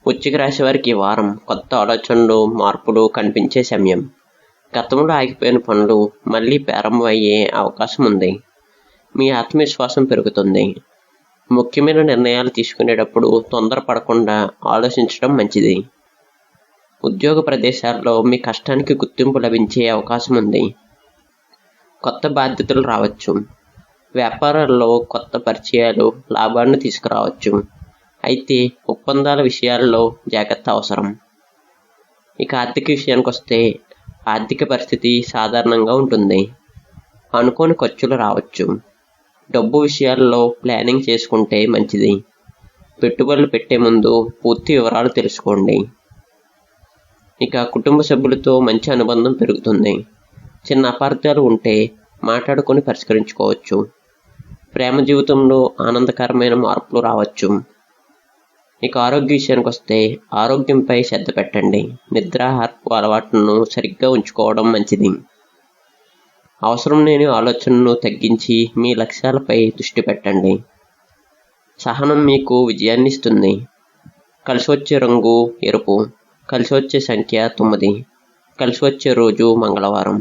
వృశ్చిక రాశి వారికి ఈ వారం కొత్త ఆలోచనలు, మార్పులు కనిపించే సమయం. గతంలో ఆగిపోయిన పనులు మళ్ళీ ప్రారంభమయ్యే అవకాశం ఉంది. మీ ఆత్మవిశ్వాసం పెరుగుతుంది. ముఖ్యమైన నిర్ణయాలు తీసుకునేటప్పుడు తొందరపడకుండా ఆలోచించడం మంచిది. ఉద్యోగ ప్రదేశాల్లో మీ కష్టానికి గుర్తింపు లభించే అవకాశం ఉంది. కొత్త బాధ్యతలు రావచ్చు. వ్యాపారాల్లో కొత్త పరిచయాలు లాభాన్ని తీసుకురావచ్చు. అయితే ఒప్పందాల విషయాల్లో జాగ్రత్త అవసరం. ఇక ఆర్థిక విషయానికి వస్తే ఆర్థిక పరిస్థితి సాధారణంగా ఉంటుంది. అనుకోని ఖర్చులు రావచ్చు. డబ్బు విషయాల్లో ప్లానింగ్ చేసుకుంటే మంచిది. పెట్టుబడులు పెట్టే ముందు పూర్తి వివరాలు తెలుసుకోండి. ఇక కుటుంబ సభ్యులతో మంచి అనుబంధం పెరుగుతుంది. చిన్న అపార్థాలు ఉంటే మాట్లాడుకొని పరిష్కరించుకోవచ్చు. ప్రేమ జీవితంలో ఆనందకరమైన మార్పులు రావచ్చు. ఇక ఆరోగ్య విషయానికి వస్తే ఆరోగ్యంపై శ్రద్ధ పెట్టండి. నిద్రాహారపు అలవాట్లను సరిగ్గా ఉంచుకోవడం మంచిది. అవసరం లేని ఆలోచనను తగ్గించి మీ లక్ష్యాలపై దృష్టి పెట్టండి. సహనం మీకు విజయాన్ని ఇస్తుంది. కలిసి వచ్చే రంగు ఎరుపు. కలిసి వచ్చే సంఖ్య 9. కలిసి వచ్చే రోజు మంగళవారం.